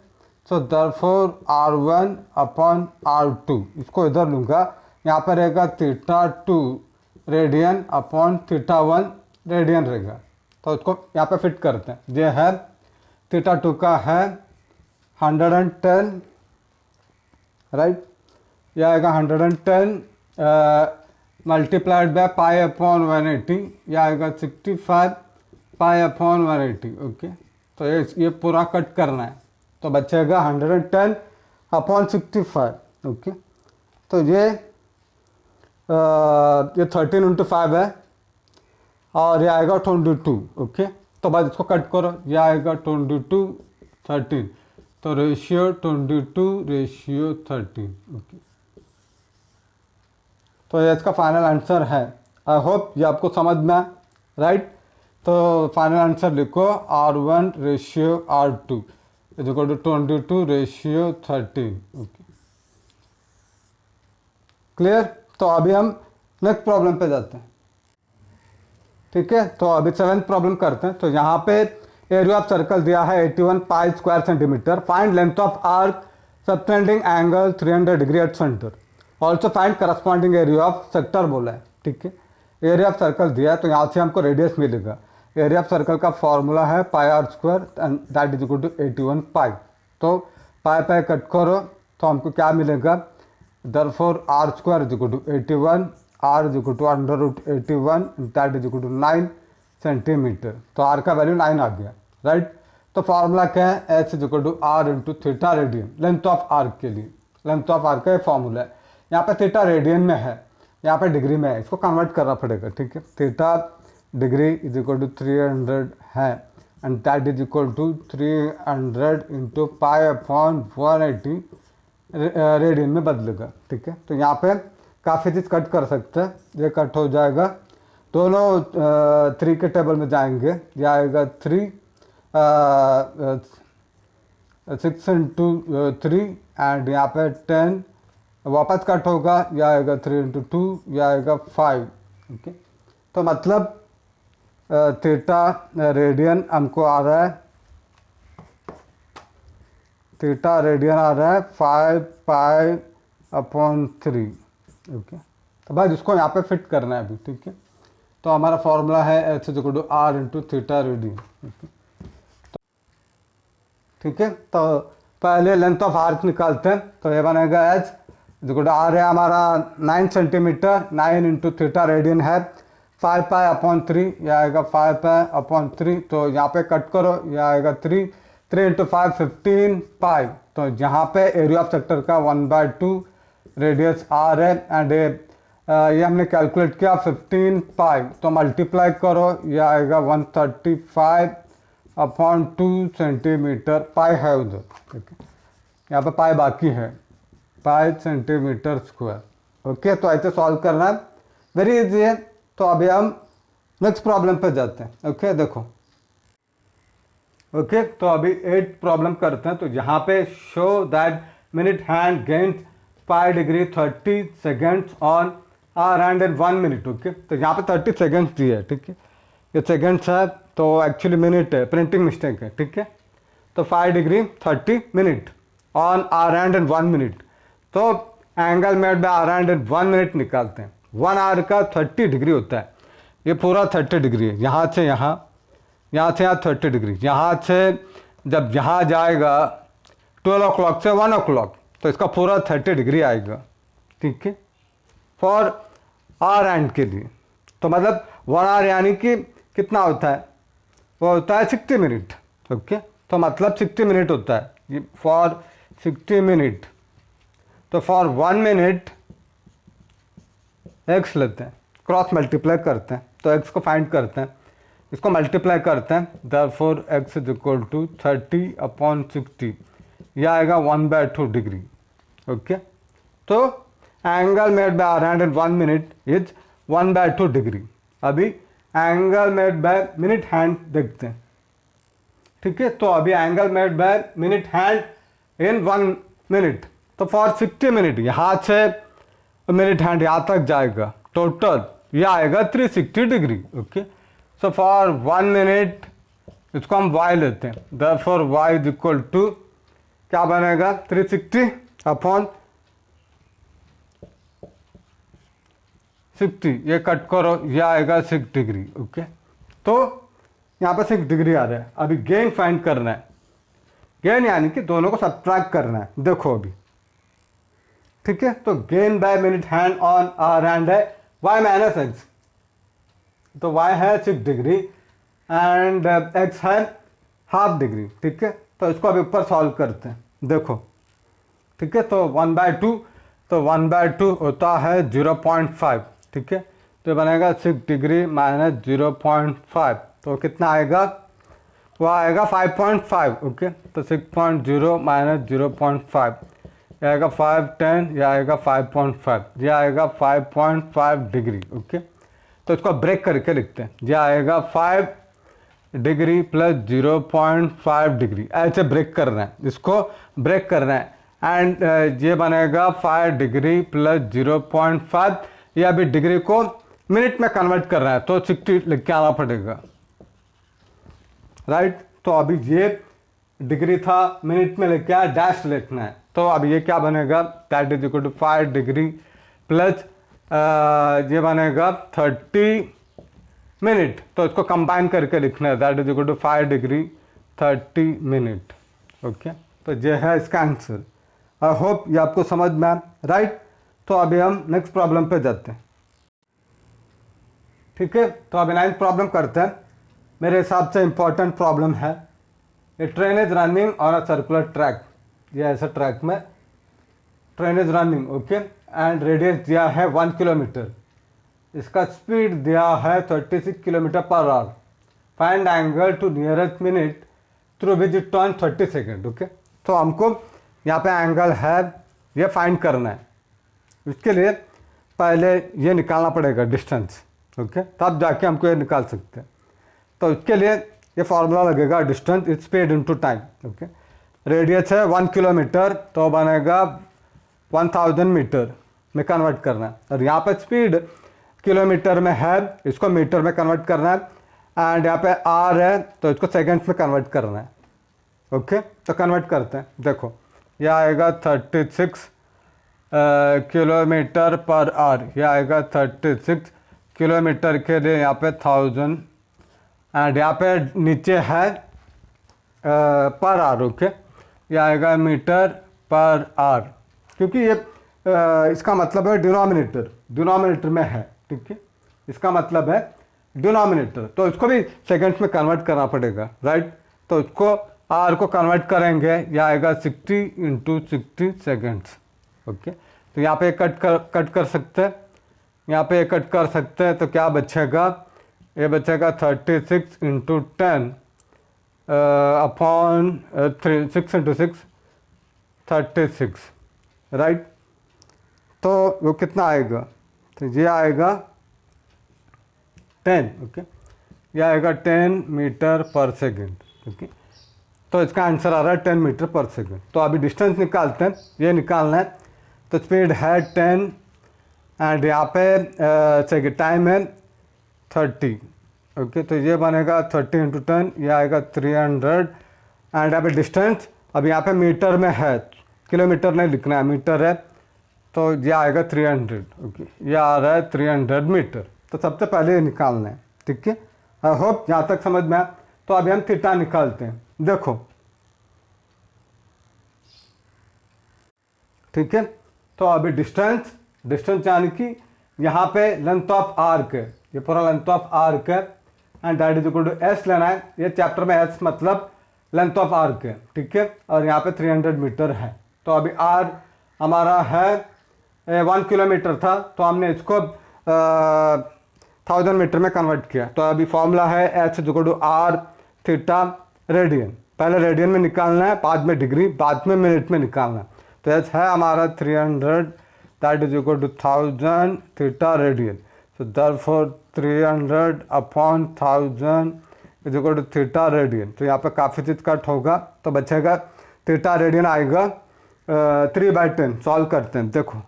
सो देयरफॉर R1/R2, इसको इधर लूँगा, यहाँ पर रहेगा theta 2 radian upon theta 1 radian रहेगा। तो इसको यहाँ पे फिट करते हैं। ये है थीटा 2 का है 110, राइट। यह आएगा 110 मल्टीप्लाइड बाय पाई अपॉन 180, यह आएगा 65 पाई अपॉन 180, ओके। तो ये पूरा कट करना है, तो बचेगा 110/65, ओके। तो ये 13 इंटू 5 है और ये आएगा 22, ओके। तो बस इसको कट करो, ये आएगा 22 13, तो रेशियो 22:13, ओके। तो ये इसका फाइनल आंसर है। आई होप ये आपको समझ में आए, राइट। तो फाइनल आंसर लिखो, R1/R2 is equal to 22:13, okay. Clear. तो अभी हम नेक्स्ट प्रॉब्लम पे जाते हैं, ठीक है। तो अभी 7th प्रॉब्लम करते हैं। तो यहाँ पे एरिया ऑफ सर्कल दिया है 81 pi square centimetre. Find length of arc subtending angle 300 degree at centre. Also find corresponding area of sector बोला है, ठीक है। एरिया ऑफ सर्कल दिया है, तो यहाँ से हमको रेडियस मिलेगा। एरिया ऑफ सर्कल का फॉर्मूला है πr² and that is equal to 81 pi. तो पाई कट करो, तो हमको क्या मिलेगा, therefore r² is equal to 81, r is equal to √81 that is equal to 9 centimetre. तो r का वैल्यू 9 आ गया, राइट। तो फार्मूला क्या है, h is equal to r into theta radian, length of arc के लिए। लेंथ ऑफ आर्क का फॉर्मूला है। यहाँ पे थीटा रेडियन में है, यहाँ पे डिग्री में है, इसको कन्वर्ट करना पड़ेगा, ठीक है। Theta degree is equal to 300 है and that is equal to 300 into pi upon 180 radian में बदलेगा, ठीक है। तो यहाँ पे काफ़ी चीज़ कट कर सकते हैं, ये कट हो जाएगा, दोनों 3 के टेबल में जाएंगे। यह आएगा 6 इंटू 3 एंड यहाँ पे 10 वापस कट होगा, यह आएगा 3 इंटू 2, यह आएगा 5, ओके। तो मतलब थीटा रेडियन हमको आ रहा है, थीटा रेडियन आ रहा है 5 पाई अपॉन 3, ओके। तो भाई इसको यहाँ पे फिट करना है अभी, ठीक है। तो हमारा फॉर्मूला है h is equal to r into theta radian, okay. ठीक है। तो पहले लेंथ ऑफ आर्क निकालते हैं। तो ये बनेगा एच जो आर है हमारा 9 सेंटीमीटर, 9 इंटू थीटा रेडियन है 5 पाई अपॉन 3, यह आएगा 5 पाई अपॉन 3। तो यहाँ पे कट करो, यह आएगा 3 इंटू 5 15 पाई। तो यहाँ पे एरिया ऑफ सेक्टर का 1/2 रेडियस आर है एंड ये हमने कैलकुलेट किया 15 पाई। तो मल्टीप्लाई करो, यह आएगा 135 अपॉन 2 सेंटीमीटर, पाई है उधर, ठीक है, यहाँ पे पाई बाकी है, 5 सेंटीमीटर स्क्वायर। ओके, तो ऐसे सॉल्व करना है, वेरी इजी है। तो अभी हम नेक्स्ट प्रॉब्लम पे जाते हैं। ओके देखो, ओके तो अभी 8 प्रॉब्लम करते हैं। तो यहाँ पे show that minute hand gains pi degree 30 seconds on are hand in 1 minute. Okay, तो यहाँ पे 30 सेकेंड्स दिए है, ठीक है, ये सेकेंड्स है तो एक्चुअली मिनट है, प्रिंटिंग मिस्टेक है, ठीक है। तो 5 degree 30 minute on are hand in 1 minute. तो angle made by our hand in 1 minute निकालते हैं। 1 आवर का 30 डिग्री होता है, ये पूरा 30 डिग्री है, यहाँ से यहाँ, यहाँ से यहाँ 30 डिग्री, यहाँ से जब यहाँ जाएगा 12 o'clock से 1 o'clock, तो इसका पूरा 30 डिग्री आएगा, ठीक है, फॉर आर एंड के लिए। तो मतलब 1 आवर यानी कि कितना होता है, वो होता है 60 मिनट। ओके, तो मतलब 60 मिनट होता है ये फॉर 60 मिनट। तो फॉर 1 मिनट एक्स लेते हैं, क्रॉस मल्टीप्लाई करते हैं, तो एक्स को फाइंड करते हैं, इसको मल्टीप्लाई करते हैं, therefore X is equal to 30 upon 60, यह आएगा 1/2 डिग्री। ओके, तो angle made by our hand in 1 minute is 1/2 degree. अभी angle made by minute hand देखते हैं, ठीक है। तो अभी angle made by minute hand in 1 minute, तो फॉर 60 मिनट यहाँ से मिनट हैंड यहाँ तक जाएगा, टोटल यह आएगा 360 degree. Okay, so for 1 minute इसको हम y लेते हैं, therefore y is equal to क्या बनेगा 360 अपॉन 60, ये कट करो, यह आएगा 6 डिग्री। ओके, तो यहाँ पे 6 डिग्री आ रहा है। अभी गेन फाइंड करना है, गेन यानी कि दोनों को सब्ट्रैक्ट करना है। देखो अभी, ठीक है, तो gain by minute hand on are hand है y माइनस एक्स, तो y है 6 डिग्री एंड x है हाफ डिग्री, ठीक है। तो इसको अभी ऊपर सॉल्व करते हैं, देखो, ठीक है। तो 1/2, तो 1/2 होता है 0.5, ठीक है। तो ये बनेगा 6 डिग्री माइनस 0.5, तो कितना आएगा, वो आएगा 5.5। ओके, तो 6.0 माइनस 0.5, यह आएगा 5 10, यह आएगा 5.5, यह आएगा 5.5 डिग्री। ओके, तो इसको ब्रेक करके लिखते हैं, यह आएगा 5 डिग्री प्लस 0.5 डिग्री, ऐसे ब्रेक करना है, इसको ब्रेक करना है। एंड ये बनेगा 5 डिग्री प्लस 0.5, ये अभी डिग्री को मिनट में कन्वर्ट करना है, तो 60 लिख के आना पड़ेगा, राइट। तो अभी ये डिग्री था, मिनट में लेके आया, डैश लिखना है। तो अब ये क्या बनेगा, that is equal to 5 degree plus ये बनेगा 30 मिनट, तो इसको कंबाइन करके लिखना है, that is equal to 5 degree 30 minute. Okay, तो ये है इसका आंसर। आई होप ये आपको समझ में आया, राइट। तो अभी हम नेक्स्ट प्रॉब्लम पे जाते हैं, ठीक है। तो अभी 9th प्रॉब्लम करते हैं, मेरे हिसाब से इंपॉर्टेंट प्रॉब्लम है। A train is running on a circular track, ये ऐसा ट्रैक में train is running, okay, and radius दिया है 1 किलोमीटर, इसका स्पीड दिया है 36 kilometre per hour. Find angle to nearest minute through which it turn 30 second. Okay, तो हमको यहाँ पे एंगल है, ये फाइंड करना है। इसके लिए पहले ये निकालना पड़ेगा डिस्टेंस, ओके, तब जाके हमको ये निकाल सकते हैं। तो इसके लिए ये फार्मूला लगेगा, distance is speed into time. Okay, radius है 1 किलोमीटर, तो बनेगा 1000 मीटर में कन्वर्ट करना है, और यहाँ पे स्पीड किलोमीटर में है, इसको मीटर में कन्वर्ट करना है, एंड यहाँ पे आर है, तो इसको सेकेंड्स में कन्वर्ट करना है। ओके, तो कन्वर्ट करते हैं, देखो यह आएगा 36 किलोमीटर पर आवर, यह आएगा 36 किलोमीटर के लिए यहाँ पे 1000, एंड यहाँ पे नीचे है पर आवर। ओके, ये आएगा मीटर पर आवर, क्योंकि ये इसका मतलब है डिनोमिनेटर में है, ठीक है, इसका मतलब है डिनोमिनेटर, तो इसको भी सेकंड्स में कन्वर्ट करना पड़ेगा, राइट। तो इसको आर को कन्वर्ट करेंगे, ये आएगा 60 × 60 सेकेंड्स, ओके। तो यहाँ पे कट कर सकते हैं, यहाँ पे कट कर सकते हैं, तो क्या बचेगा, ये बचेगा 36 × 10 अपॉन 6 × 6 36, राइट। तो वो कितना आएगा, तो ये आएगा 10, ओके, ये आएगा 10 मीटर पर सेकेंड, ओके। तो इसका आंसर आ रहा है 10 मीटर पर सेकेंड। तो अभी डिस्टेंस निकालते हैं, ये निकालना है। तो स्पीड है 10 एंड यहाँ पे टाइम है 30, ओके। तो ये बनेगा 30 × 10, ये आएगा 300 एंड यहाँ पे डिस्टेंस अब यहाँ पे मीटर में है, किलोमीटर नहीं लिखना है, मीटर है, तो ये आएगा 300, ओके। ये आ रहा है 300 मीटर। तो सबसे पहले ये निकालना है, ठीक है। आई होप यहाँ तक समझ में आया। तो अभी हम थीटा निकालते हैं, देखो, ठीक है। तो अभी डिस्टेंस यानी कि यहाँ पे लेंथ ऑफ आर्क है, ये पूरा लेंथ ऑफ आर्क है and that is equal to s लेना है। ये चैप्टर में एस मतलब लेंथ ऑफ आर्क है, ठीक है, और यहाँ पे 300 मीटर है। तो अभी आर हमारा है 1 किलोमीटर था, तो हमने इसको 1000 मीटर में कन्वर्ट किया। तो अभी फॉर्मूला है h equal to are theta radian. पहले रेडियन में निकालना है, बाद में डिग्री, बाद में मिनट में निकालना है। तो एच है हमारा 300 that is equal to 1000 theta radian. So therefore 300 upon 1000 is equal to theta radian. तो यहाँ पे काफ़ी चीज़ कट होगा, तो बचेगा थीटा रेडियन आएगा 3/10। सॉल्व करते हैं, देखो,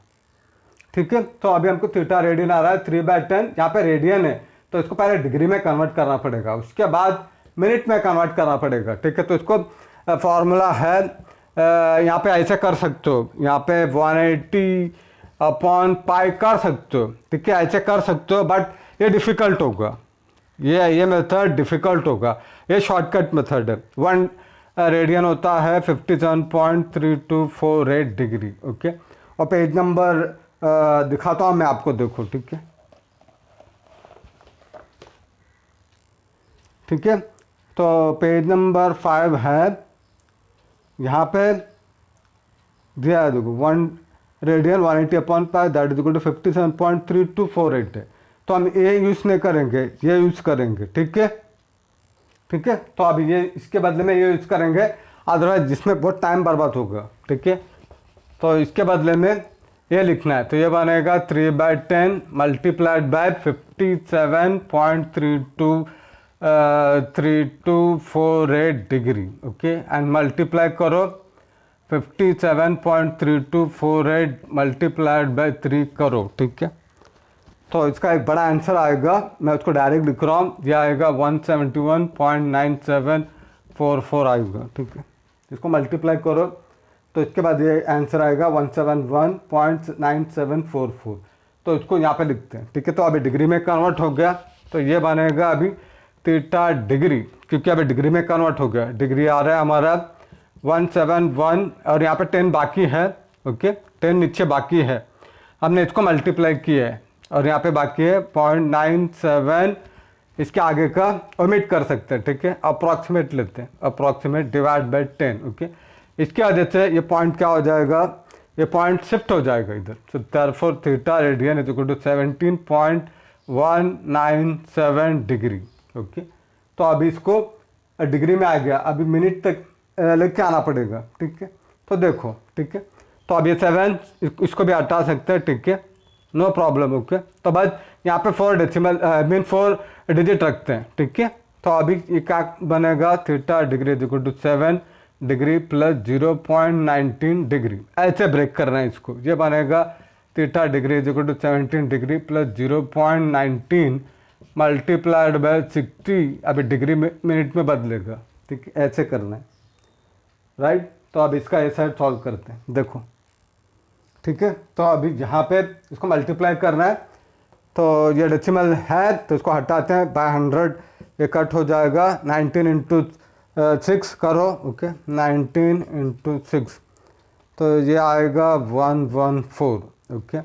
ठीक है। तो अभी हमको थीटा रेडियन आ रहा है 3/10। यहाँ पे रेडियन है तो इसको पहले डिग्री में कन्वर्ट करना पड़ेगा, उसके बाद मिनट में कन्वर्ट करना पड़ेगा, ठीक है। तो इसको फॉर्मूला है, यहाँ पे ऐसे कर सकते हो, यहाँ पे 180 अपॉन पाई कर सकते हो, ठीक है, ऐसे कर सकते हो, बट ये डिफ़िकल्ट होगा, ये मेथड डिफ़िकल्ट होगा। ये शॉर्टकट मेथड है। 1 रेडियन होता है 57.3248 डिग्री, ओके। और पेज नंबर दिखाता हूँ मैं आपको, देखो, ठीक है, ठीक है। तो पेज नंबर 5 है, यहाँ पे दिया है, देखो, 1 radian 180 upon pi that is equal to 57.3248 है। तो हम ये यूज़ नहीं करेंगे, ये यूज़ करेंगे, ठीक है, ठीक है। तो अभी ये इसके बदले में ये यूज़ करेंगे, अदरवाइज जिसमें बहुत टाइम बर्बाद होगा, ठीक है। तो इसके बदले में ये लिखना है, तो ये बनेगा 3/10 multiplied by 57.3248 degree, okay, and multiply करो 57.3248 मल्टीप्लाइड बाय 3 करो, ठीक है। तो इसका एक बड़ा आंसर आएगा, मैं उसको डायरेक्ट लिख रहा हूँ, ये आएगा 171.9744 आएगा, ठीक है। इसको मल्टीप्लाई करो तो इसके बाद ये आंसर आएगा 171.9744। तो इसको यहाँ पे लिखते हैं, ठीक है। तो अभी डिग्री में कन्वर्ट हो गया, तो ये बनेगा अभी थीटा डिग्री, क्योंकि अभी डिग्री में कन्वर्ट हो गया। डिग्री आ रहा है हमारा 171 और यहाँ पे 10 बाकी है, ओके, 10 नीचे बाकी है, हमने इसको मल्टीप्लाई किया है और यहाँ पे बाकी है 0.97। इसके आगे का ओमिट कर सकते हैं, ठीक है, अप्रॉक्सीमेट लेते हैं, अप्रॉक्सीमेट डिवाइड बाय 10, ओके। इसके वजह से ये पॉइंट क्या हो जाएगा, ये पॉइंट शिफ्ट हो जाएगा इधर। So therefore theta radian is equal to 17.197 degree, okay. तो अभी इसको डिग्री में आ गया, अभी मिनट तक लेके आना पड़ेगा, ठीक है। तो देखो, ठीक है, तो अब ये 7 इसको भी हटा सकते हैं, ठीक है, नो प्रॉब्लम, ओके। तो बस यहाँ पे 4 डिजिट रखते हैं, ठीक है। तो अभी ये क्या बनेगा, theta degree is equal to 7 degree plus 0.19 degree, ऐसे ब्रेक करना है इसको। ये बनेगा theta degree is equal to 17 degree plus 0.19 multiplied by 60, अभी डिग्री मिनट में बदलेगा, ठीक है, ऐसे करना है, राइट। तो अब इसका ये साइड सॉल्व करते हैं, देखो, ठीक है। तो अभी यहाँ पे इसको मल्टीप्लाई करना है, तो ये डेसिमल है तो इसको हटाते हैं बाय 100, ये कट हो जाएगा 19 × 6 करो, ओके 19 इंटू 6, तो ये आएगा 114, ओके।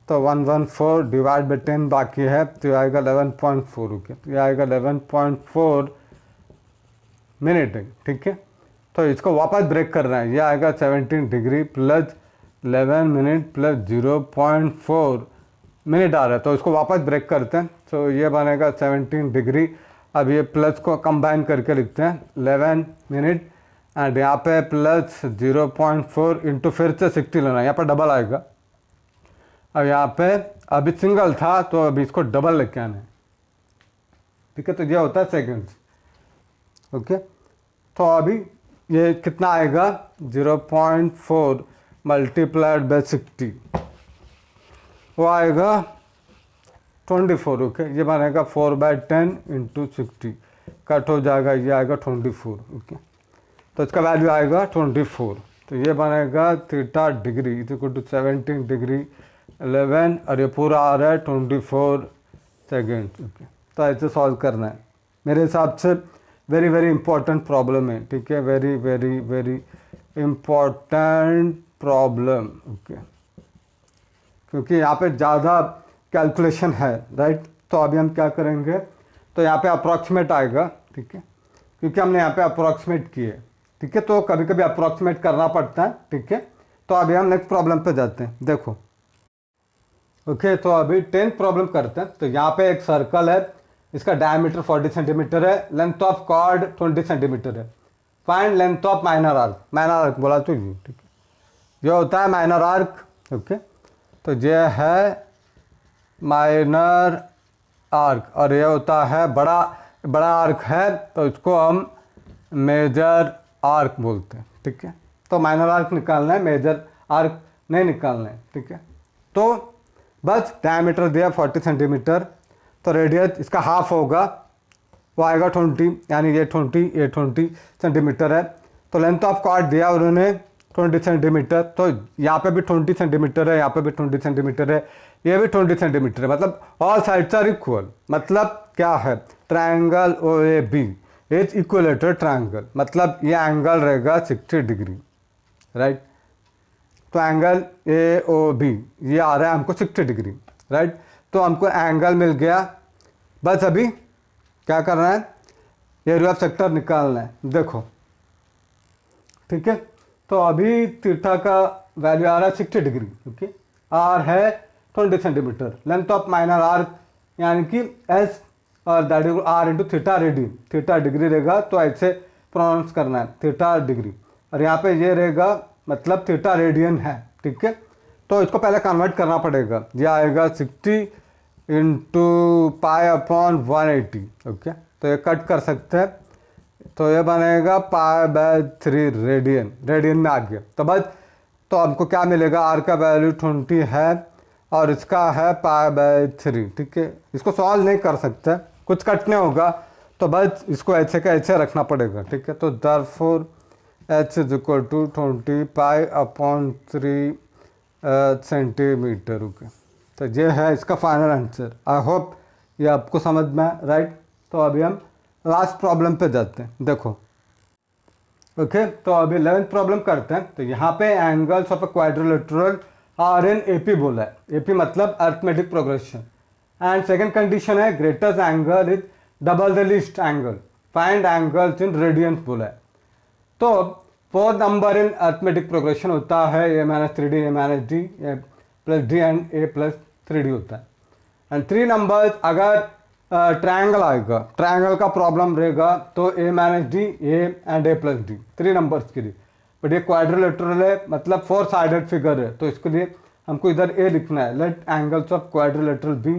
तो 114 डिवाइड बाई 10 बाकी है, तो ये आएगा 11.4, ओके। तो ये आएगा 11.4 मिनट है, ठीक है। तो इसको वापस ब्रेक करना है, ये आएगा 17 degree plus 11 minute plus 0.4 minute आ रहा है, तो इसको वापस ब्रेक करते हैं। तो ये बनेगा 17 डिग्री, अब ये प्लस को कंबाइन करके लिखते हैं 11 मिनट एंड यहाँ पे प्लस 0.4 इंटू फिर से 60 लेना है, यहाँ पर डबल आएगा। अब यहाँ पे अभी सिंगल था तो अभी इसको डबल लेके आना है, ठीक है। तो ये होता है सेकेंड्स, ओके। तो अभी ये कितना आएगा 0.4 मल्टीप्लाइड बाई 60, वो आएगा 24, ओके। ये बनेगा 4/10 इंटू 60, कट हो जाएगा, ये आएगा 24, ओके। तो इसका वैल्यू आएगा 24। तो ये बनेगा theta degree is equal to 17 degree 11 और ये पूरा आ रहा है 24 सेकेंड, ओके। तो ऐसे सॉल्व करना है, मेरे हिसाब से वेरी वेरी इंपॉर्टेंट प्रॉब्लम है, ठीक है। Very very very important problem, okay, क्योंकि यहाँ पे ज़्यादा कैलकुलेशन है, राइट। तो अभी हम क्या करेंगे, तो यहाँ पे अप्रॉक्सीमेट आएगा, ठीक है, क्योंकि हमने यहाँ पे अप्रॉक्सीमेट किए, ठीक है। तो कभी कभी अप्रॉक्सीमेट करना पड़ता है, ठीक है। तो अभी हम नेक्स्ट प्रॉब्लम पे जाते हैं, देखो, ओके। तो अभी 10th प्रॉब्लम करते हैं। तो यहाँ पे एक सर्कल है, इसका डायमीटर 40 सेंटीमीटर है, लेंथ ऑफ कॉर्ड 20 सेंटीमीटर है, find length of minor arc. Minor arc बोला तो ये, ठीक है, जो होता है माइनर आर्क, ओके। तो ये है माइनर आर्क और ये होता है बड़ा आर्क है, तो इसको हम मेजर आर्क बोलते हैं, ठीक है। तो माइनर आर्क निकालना है, मेजर आर्क नहीं निकालना है, ठीक है। तो बस डायमीटर दिया 40 सेंटीमीटर, तो रेडियस इसका हाफ होगा, वो आएगा 20, यानी ये 20 सेंटीमीटर है। तो लेंथ ऑफ कॉर्ड दिया उन्होंने 20 सेंटीमीटर, तो यहाँ पे भी 20 सेंटीमीटर है, यहाँ पे भी 20 सेंटीमीटर है, ये भी 20 सेंटीमीटर है, मतलब ऑल साइड्स आर इक्वल। मतलब क्या है, triangle OAB is equilateral triangle, मतलब ये एंगल रहेगा 60 डिग्री, राइट। तो एंगल AOB ये आ रहा है हमको 60 डिग्री, राइट। तो हमको एंगल मिल गया, बस अभी क्या करना है, एरिया ऑफ सेक्टर निकालना है, देखो, ठीक है। तो अभी थीटा का वैल्यू आ रहा है 60 डिग्री, ओके। आर है 20 centimetre, length of minor arc यानी कि S और that is R into theta radian, theta degree रहेगा, तो ऐसे प्रोनाउंस करना है थीटा डिग्री, और यहाँ पे ये रहेगा मतलब थीटा रेडियन है, ठीक है। तो इसको पहले कन्वर्ट करना पड़ेगा, ये आएगा 60 इंटू π/180, ओके। तो ये कट कर सकते हैं, तो ये बनेगा π/3 रेडियन में आ गया। तो बस तो हमको क्या मिलेगा, आर का वैल्यू 20 है और इसका है π/3, ठीक है। इसको सॉल्व नहीं कर सकते, कुछ कटने होगा, तो बस इसको ऐसे का ऐसे रखना पड़ेगा, ठीक है। तो therefore h is equal to 20 π/3 centimetre, okay. तो ये है इसका फाइनल आंसर। आई होप ये आपको समझ में है, राइट। तो अभी हम लास्ट प्रॉब्लम पे जाते हैं, देखो, ओके। तो अभी 11th प्रॉब्लम करते हैं। तो यहाँ पे angles of a quadrilateral are in AP बोला है, AP मतलब arithmetic progression, and second condition है greatest angle is double the least angle, find angles in radians बोला है। तो 4 नंबर इन अरिथमेटिक प्रोग्रेशन होता है A-3D, A-D, A+D and A+3D होता है, एंड 3 नंबर्स अगर ट्रायंगल आएगा, ट्रायंगल का प्रॉब्लम रहेगा, तो A-D, A and A+D 3 numbers के लिए। बट ये क्वाड्रिलेटरल है, मतलब 4 साइडेड फिगर है, तो इसके लिए हमको इधर A लिखना है, let angles of quadrilateral be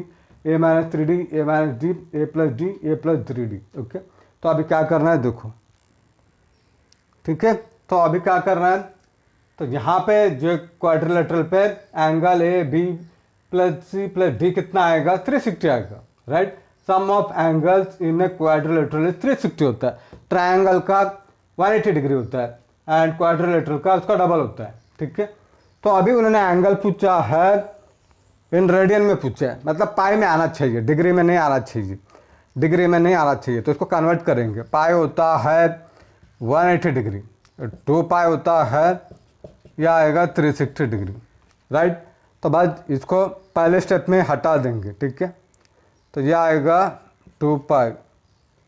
A-3D, A-D, A+D, A+3D, okay. तो अभी क्या करना है, देखो, ठीक है। तो अभी क्या करना है, तो यहाँ पे जो क्वाड्रिलेटरल पे एंगल AB+C+D कितना आएगा, 360 आएगा, right. Sum of angles in a quadrilateral 360 होता है, ट्रायंगल का 180 डिग्री होता है एंड क्वाड्रिलेटरल का उसका डबल होता है, ठीक है। तो अभी उन्होंने एंगल पूछा है इन रेडियन में पूछा है, मतलब पाई में आना चाहिए, डिग्री में नहीं आना चाहिए, डिग्री में नहीं आना चाहिए। तो इसको कन्वर्ट करेंगे, पाई होता है 180 डिग्री, 2 पाई होता है यह आएगा 360 डिग्री, राइट। तो बस इसको पहले स्टेप में हटा देंगे, ठीक है। तो यह आएगा 2 पाई,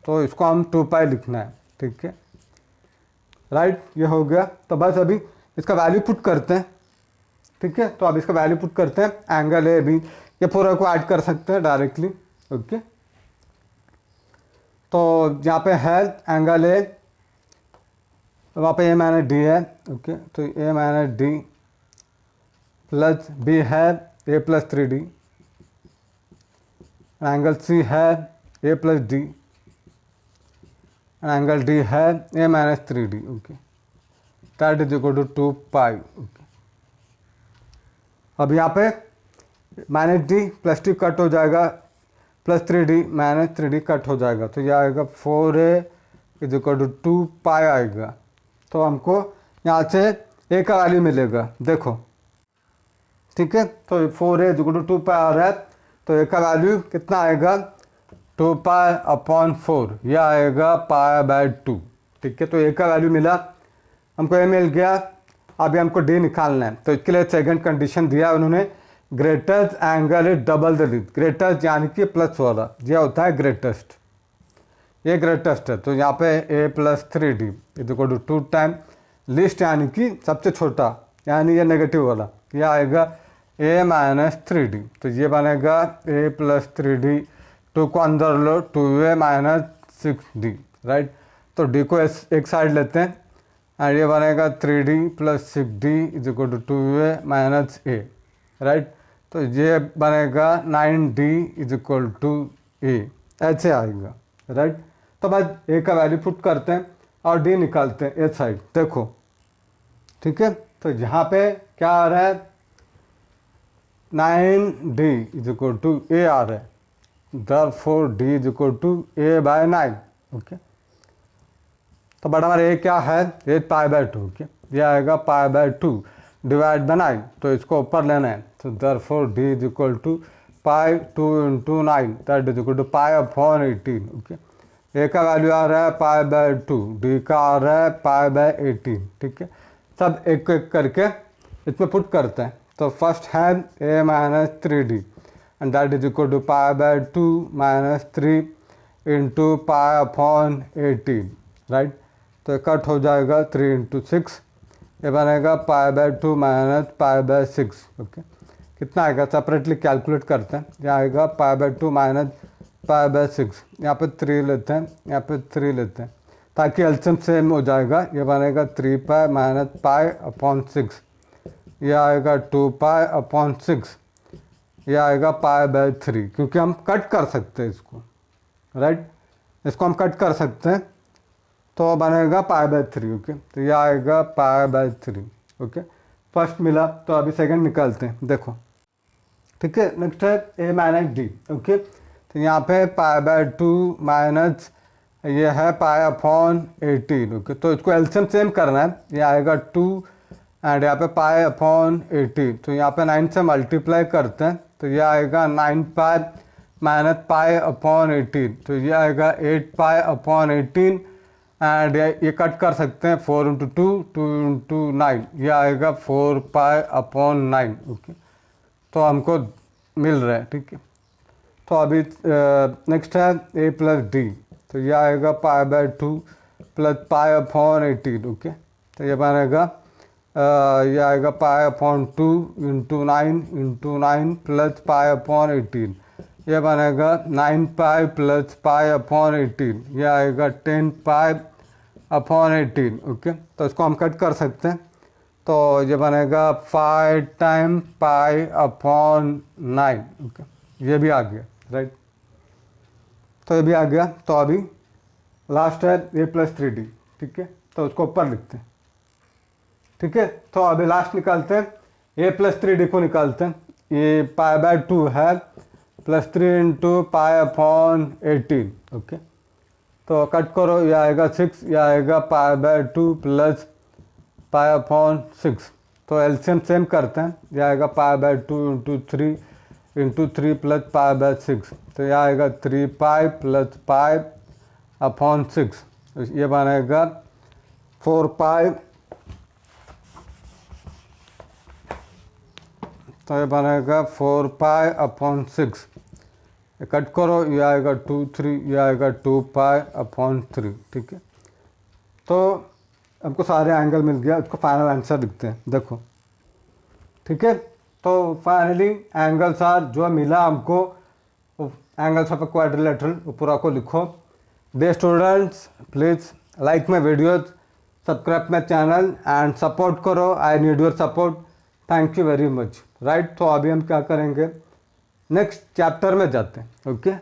तो इसको हम 2 पाई लिखना है, ठीक है, राइट। ये हो गया। तो बस अभी इसका वैल्यू पुट करते हैं, ठीक है। तो अब इसका वैल्यू पुट करते हैं। एंगल ए बी, ये पूरा को ऐड कर सकते हैं डायरेक्टली, ओके। तो यहाँ पे है एंगल ए, वहाँ पे ए माइनस डी है, ओके। तो A minus D plus B है A plus 3d, angle C है A plus D, angle D है A minus 3d, okay. That is equal to 2 pi, okay. अब यहाँ पे minus D plus D cut हो जाएगा, plus 3d minus 3d cut हो जाएगा, तो यह आएगा 4a इज इक्वल टू 2 पाई आएगा। तो हमको यहाँ से a का वैल्यू मिलेगा, देखो, ठीक है। तो 4a इज इक्वल टू 2 पाई आ रहा है, तो a का वैल्यू कितना आएगा 2 पाई अपॉन 4, यह आएगा पाई बाय 2, ठीक है। तो a का वैल्यू मिला हमको, a मिल गया। अभी हमको d निकालना है, तो इसके लिए सेकंड कंडीशन दिया उन्होंने, greatest angle is double the least. Greatest यानी कि प्लस वाला, यह होता है ग्रेटेस्ट, ये ग्रेटेस्ट है। तो यहाँ पे a plus 3d is equal to 2 time least यानी कि सबसे छोटा, यानी ये नेगेटिव वाला, यह आएगा a माइनस 3d। तो ये बनेगा a प्लस 3d, 2 को अंदर लो, 2a माइनस 6d, राइट। तो d को एक साइड लेते हैं, और ये बनेगा 3d plus 6d is equal to 2a minus a, right. तो ये बनेगा 9d is equal to a, ऐसे आएगा, राइट। तो बस a का वैल्यू पुट करते हैं और d निकालते हैं, ए साइड देखो, ठीक है। तो यहाँ पे क्या आ रहा है 9d is equal to a आ रहा है, therefore d is equal to a by 9, okay. तो बट हमारा a क्या है, ये पाई बाय 2, ओके। ये आएगा पाई बाय 2 डिवाइड बाय 9, तो इसको ऊपर लेना है। तो therefore d is equal to pi 2 into 9, that is equal to pi upon 18, okay. a का वैल्यू आ रहा है पाई बाय 2, d का आ रहा है पाई बाय 18, ठीक है। सब एक एक करके इसमें पुट करते हैं। तो फर्स्ट है a minus 3d and that is equal to pi by 2 minus 3 into pi upon 18, right. तो कट हो जाएगा 3 इंटू 6, ये बनेगा pi by 2 minus pi by 6, okay. कितना आएगा सेपरेटली कैलकुलेट करते हैं। यहाँ आएगा pi by 2 minus pi by 6, यहाँ पे 3 लेते हैं, यहाँ पे 3 लेते हैं ताकि एलसीएम सेम हो जाएगा। ये बनेगा 3 पाई माइनस पाई अपॉन 6, यह आएगा 2 पाई अपॉन 6, यह आएगा पाई बाय 3, क्योंकि हम कट कर सकते हैं इसको, राइट। इसको हम कट कर सकते हैं, तो बनेगा पाई बाय 3, ओके। तो यह आएगा पाई बाय 3, ओके। फर्स्ट मिला, तो अभी सेकंड निकालते हैं, देखो, ठीक है। नेक्स्ट है a माइनस डी, ओके। तो यहाँ पे पाई बाय 2 माइनस ये है पाई अपॉन 18, ओके। तो इसको एलसीएम सेम करना है, ये आएगा 2 एंड यहाँ पे पाई अपॉन 18, तो यहाँ पे 9 से मल्टीप्लाई करते हैं, तो ये आएगा 9 पाई माइनस पाई अपॉन 18, तो ये आएगा 8 पाई अपॉन 18 एंड ये कट कर सकते हैं 4 इंटू 2, 2 इंटू 9, ये आएगा 4 पाई अपॉन 9, ओके। तो हमको मिल रहा है, ठीक है। तो अभी नेक्स्ट है a प्लस डी, तो ये आएगा pi by 2 plus pi upon 18, okay. तो ये बनेगा ये आएगा pi upon 2 into 9 plus pi upon 18, ये बनेगा 9 पाई प्लस पाई अपॉन 18, ये आएगा 10 पाई अपॉन 18, ओके। तो इसको हम कट कर सकते हैं, तो ये बनेगा 5 टाइम पाई अपॉन 9, ओके। ये भी आ गया, राइट। तो ये भी आ गया। तो अभी लास्ट है a प्लस 3d, ठीक है। तो उसको ऊपर लिखते हैं, ठीक है। तो अभी लास्ट निकालते हैं, a प्लस 3d को निकालते हैं। ये पाई बाय 2 है plus 3 into pi upon 18, okay. तो कट करो, यह आएगा 6, यह आएगा pi by 2 plus pi upon 6, तो एलसीएम सेम करते हैं। यह आएगा pi by 2 into 3 plus pi by 6, तो यह आएगा 3 पाई प्लस पाई अपॉन 6, ये बनेगा 4 पाई, तो ये बनेगा 4 पाई अपॉन 6, कट करो, ये आएगा 2 3, ये आएगा 2 पाई अपॉन 3, ठीक है। तो हमको सारे एंगल मिल गया, इसको फाइनल आंसर लिखते हैं, देखो, ठीक है। तो फाइनली एंगल्स आर, जो मिला हमको एंगल्स ऑफ अ क्वाड्रिलेटरल, वो पूरा को लिखो। Dear students, please like my videos, subscribe my channel and support करो, I need your support, thank you very much, right. तो अभी हम क्या करेंगे, नेक्स्ट चैप्टर में जाते हैं, ओके।